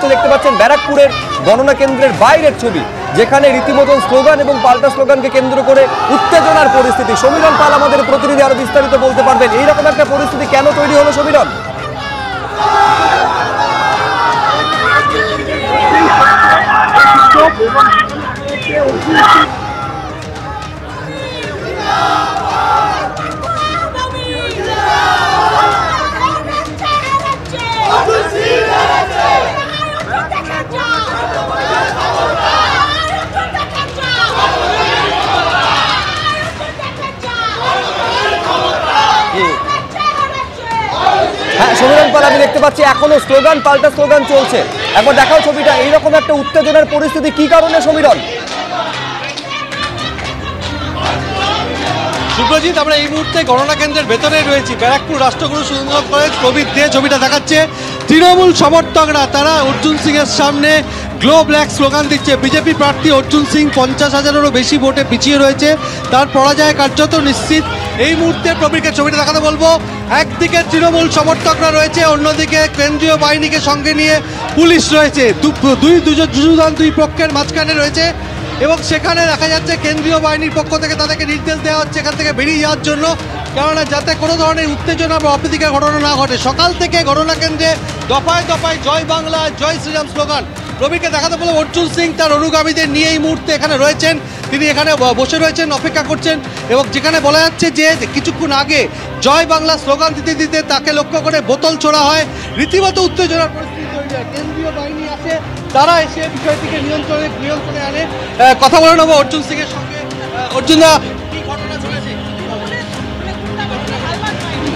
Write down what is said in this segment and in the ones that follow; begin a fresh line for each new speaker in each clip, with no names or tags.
মুহূর্তে দেখতে পাচ্ছেন ব্যারাকপুরের গণনা কেন্দ্রের বাইরের ছবি, যেখানে রীতিমতো স্লোগান এবং পাল্টা স্লোগানকে কেন্দ্র করে উত্তেজনার পরিস্থিতি। সমীরণ পাল আমাদের প্রতিনিধি আরো বিস্তারিত বলতে পারবেন এইরকম একটা পরিস্থিতি কেন তৈরি হলো সমীরণ? হ্যাঁ সমীরণ পাল, আমি দেখতে পাচ্ছি এখনো স্লোগান পাল্টা স্লোগান চলছে। একবার দেখাও ছবিটা, এইরকম একটা উত্তেজনার পরিস্থিতি কি কারণে সমীরণ?
সুব্রজিৎ, আমরা এই মুহূর্তে গণনা কেন্দ্রের ভেতরে রয়েছি। ব্যারাকপুর রাষ্ট্রগুরু সুরেন্দ্রনাথ কলেজ প্রবীর দিয়ে ছবিটা দেখাচ্ছে। তৃণমূল সমর্থকরা তারা অর্জুন সিং এর সামনে গ্লো ব্ল্যাক স্লোগান দিচ্ছে। বিজেপি প্রার্থী অর্জুন সিং 50,000-এরও বেশি ভোটে পিছিয়ে রয়েছে, তার পরাজয় কার্যত নিশ্চিত। এই মুহূর্তে প্রবীরকে ছবিটা দেখাতে বলবো। একদিকে তৃণমূল সমর্থকরা রয়েছে, অন্যদিকে কেন্দ্রীয় বাহিনীকে সঙ্গে নিয়ে পুলিশ রয়েছে। দুই পক্ষের মাঝখানে রয়েছে এবং সেখানে দেখা যাচ্ছে কেন্দ্রীয় বাহিনীর পক্ষ থেকে তাদেরকে নির্দেশ দেওয়া হচ্ছে এখান থেকে বেরিয়ে যাওয়ার জন্য, কেননা যাতে কোনো ধরনের উত্তেজনা বা অপ্রীতিকর ঘটনা না ঘটে। সকাল থেকে গণনা কেন্দ্রে দফায় দফায় জয় বাংলা জয় শ্রীরাম স্লোগান। রবিকে দেখাতে বলে অর্জুন সিং তার অনুগামীদের নিয়ে এই মুহূর্তে এখানে রয়েছেন। তিনি এখানে বসে রয়েছেন, অপেক্ষা করছেন এবং যেখানে বলা যাচ্ছে যে কিছুক্ষণ আগে জয় বাংলা স্লোগান দিতে দিতে তাকে লক্ষ্য করে বোতল ছোড়া হয়। রীতিমতো উত্তেজনার পরিস্থিতি তৈরি হয়। কেন্দ্রীয় বাহিনী আসে, তারা এসে বিষয়টিকে নিয়ন্ত্রণে আনে। কথা বলে নেবো অর্জুন সিং এর সঙ্গে। অর্জুন দা, কি ঘটনা চলেছে?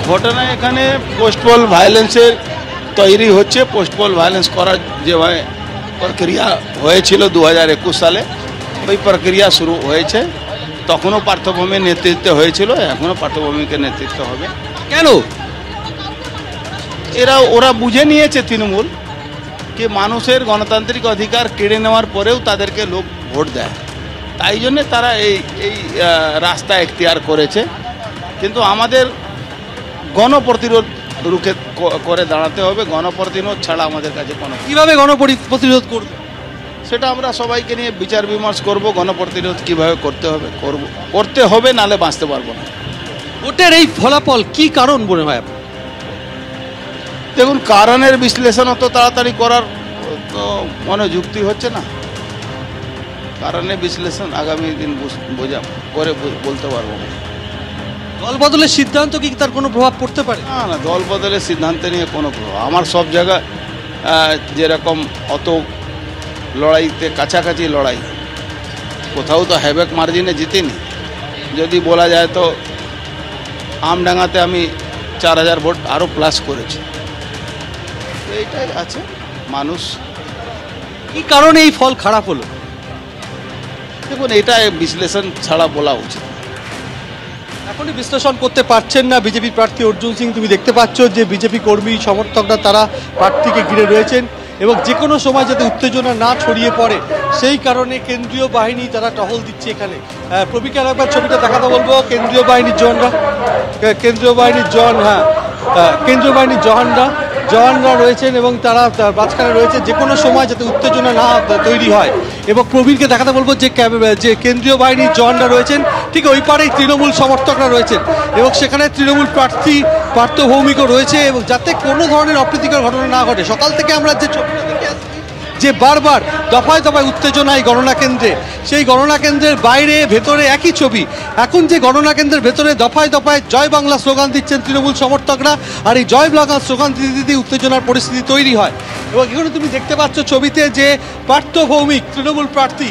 ঘটনা এখানে পোস্টপল ভায়োলেন্সের তৈরি হচ্ছে। পোস্টপল ভায়োলেন্স করার যে প্রক্রিয়া হয়েছিল 2021 সালে, ওই প্রক্রিয়া শুরু হয়েছে। তখনও পার্থভূমির নেতৃত্ব হয়েছিল, এখনও পার্থভূমিকে নেতৃত্ব হবে।
কেন?
ওরা বুঝে নিয়েছে তৃণমূল কি মানুষের গণতান্ত্রিক অধিকার কেড়ে নেওয়ার পরেও তাদেরকে লোক ভোট দেয়, তাই জন্যে তারা এই রাস্তা এখতিয়ার করেছে। কিন্তু আমাদের গণপ্রতিরোধ রুখে করে দাঁড়াতে হবে। গণপ্রতিরোধ ছাড়া আমাদের কাছে কোনো,
কিভাবে গণপ্রতিরোধ করবে
সেটা আমরা সবাইকে নিয়ে বিচার বিমর্শ করব। গণপ্রতিরোধ কীভাবে করতে হবে, নালে বাঁচতে পারবো না।
ভোটের এই ফলাফল কি কারণ মনে হয়?
দেখুন, কারণের বিশ্লেষণ অত তাড়াতাড়ি করার তো মনে যুক্তি হচ্ছে না। কারণের বিশ্লেষণ আগামী দিন বলতে পারবো না।
দল বদলের সিদ্ধান্ত কি তার কোনো প্রভাব পড়তে পারে?
না, দল বদলের সিদ্ধান্ত নিয়ে কোনো প্রভাব। আমার সব জায়গা যেরকম অত লড়াইতে কাছাকাছি লড়াই, কোথাও তো হ্যাভেক মার্জিনে জিতিনি। যদি বলা যায় তো আমডাঙ্গাতে আমি 4000 ভোট আরও প্লাস করেছি। এইটাই আছে। মানুষ
কি কারণে এই ফল খারাপ হলো?
দেখুন, এটা বিশ্লেষণ ছাড়া বলা উচিত।
এখনই বিশ্লেষণ করতে পারছেন না বিজেপি প্রার্থী অর্জুন সিং। তুমি দেখতে পাচ্ছ যে বিজেপি কর্মী সমর্থকরা তারা প্রার্থীকে ঘিরে রয়েছেন এবং যে কোনো সময় যাতে উত্তেজনা না ছড়িয়ে পড়ে সেই কারণে কেন্দ্রীয় বাহিনী তারা টহল দিচ্ছে এখানে। প্রবীকে একবার ছবিটা দেখাতে বলবো। কেন্দ্রীয় বাহিনীর জওয়ানরা রয়েছেন এবং তারা মাঝখানে রয়েছে, যে কোনো সময় যাতে উত্তেজনা না তৈরি হয়। এবং প্রবীরকে দেখাতে বলবো যে কেন্দ্রীয় বাহিনীর জওয়ানরা রয়েছেন ঠিক ওই পারেই তৃণমূল সমর্থকরা রয়েছেন এবং সেখানে তৃণমূল প্রার্থী পার্থ ভৌমিকও রয়েছে এবং যাতে কোনো ধরনের অপ্রীতিকর ঘটনা না ঘটে। সকাল থেকে আমরা যে ছবিটা দেখে আসছি যে বারবার দফায় দফায় উত্তেজনা এই গণনা কেন্দ্রে, সেই গণনা কেন্দ্রের বাইরে ভেতরে একই ছবি। এখন যে গণনা কেন্দ্রের ভেতরে দফায় দফায় জয় বাংলা স্লোগান দিচ্ছেন তৃণমূল সমর্থকরা, আর এই জয় বাংলা স্লোগান দিতে দিতে উত্তেজনার পরিস্থিতি তৈরি হয়। এবং এখানে তুমি দেখতে পাচ্ছ ছবিতে যে পার্থ ভৌমিক তৃণমূল প্রার্থী,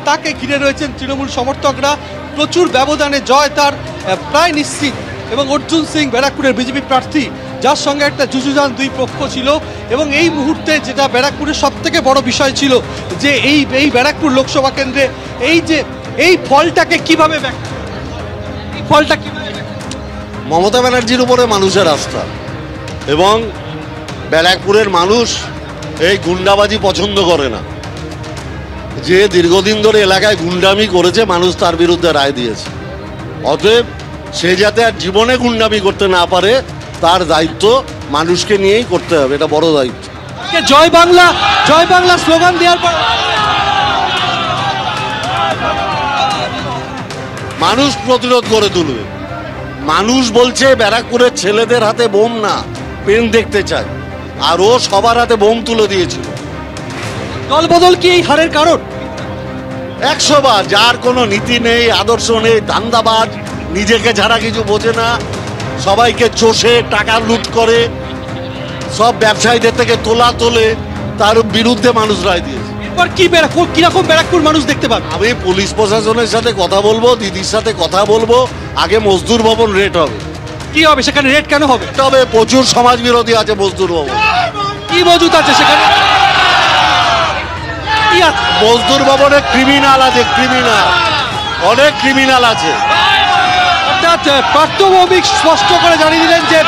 তাকে ঘিরে রয়েছেন তৃণমূল সমর্থকরা। প্রচুর ব্যবধানে জয় তার প্রায় নিশ্চিত। এবং অর্জুন সিং ব্যারাকপুরের বিজেপি প্রার্থী, যার সঙ্গে একটা যুযুধান দুই পক্ষ ছিল। এবং এই মুহূর্তে যেটা ব্যারাকপুরের সব থেকে বড় বিষয় ছিল যে এই ব্যারাকপুর লোকসভা কেন্দ্রে এই ফলটাকে কিভাবে
মমতা ব্যানার্জির উপরে মানুষের আস্থা এবং ব্যারাকপুরের মানুষ এই গুন্ডাবাজি পছন্দ করে না। যে দীর্ঘদিন ধরে এলাকায় গুন্ডামি করেছে, মানুষ তার বিরুদ্ধে রায় দিয়েছে। অতএব সে যাতে আর জীবনে গুন্ডামি করতে না পারে তার দায়িত্ব মানুষকে নিয়েই করতে হবে, এটা বড় দায়িত্ব।
জয় বাংলা স্লোগান দেওয়ার পর
মানুষ প্রতিরোধ করে তুলবে। মানুষ বলছে ব্যারাকপুরের ছেলেদের হাতে বোম না, পেন দেখতে চায়, আর ও সবার হাতে বোম তুলে দিয়েছিল।
দলবদল কি এই হারের কারণ?
100 বার, যার কোনো নীতি নেই, আদর্শ নেই, ধান্দাবাজ, নিজেকে ছাড়া কিছু বোঝে না, সবাইকে চষে টাকা লুট করে, সব ব্যবসায়ীদের থেকে তোলে, তার বিরুদ্ধে মানুষ রায় দিয়েছে।
এরপর কিরকম ব্যারাকপুর মানুষ দেখতে পাবে?
আমি পুলিশ প্রশাসনের সাথে কথা বলবো, দিদির সাথে কথা বলবো। আগে মজদুর ভবন রেট হবে।
কি হবে সেখানে? রেট কেন হবে?
তবে প্রচুর সমাজ বিরোধী আছে মজদুর ভবন।
কি মজুত আছে সেখানে? কি আছে?
মজদুর ভবনে ক্রিমিনাল আছে, অনেক ক্রিমিনাল আছে।
অর্থাৎ পার্থ ভৌমিক স্পষ্ট করে জানিয়ে দিলেন যে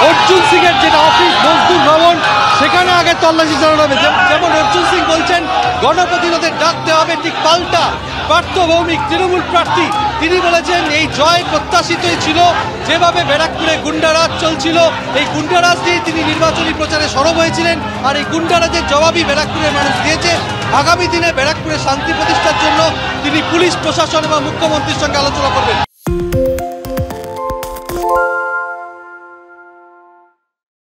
অর্জুন সিং এর যেটা অফিস মজদুর ভবন, সেখানে আগে তল্লাশি চালানো হবে। যেমন অর্জুন সিং বলছেন গণপ্রতিরোধের ডাক দেওয়া হবে, ঠিক পাল্টা পার্থ ভৌমিক তৃণমূল প্রার্থী তিনি বলেছেন এই জয় প্রত্যাশিতই ছিল। যেভাবে ব্যারাকপুরে গুন্ডারাজ চলছিল, এই গুন্ডারাজ দিয়ে তিনি নির্বাচনী প্রচারে সরব হয়েছিলেন, আর এই গুন্ডারাজের জবাবই ব্যারাকপুরের মানুষ দিয়েছে। আগামী দিনে ব্যারাকপুরে শান্তি প্রতিষ্ঠার জন্য তিনি পুলিশ প্রশাসন এবং মুখ্যমন্ত্রীর সঙ্গে আলোচনা করবেন।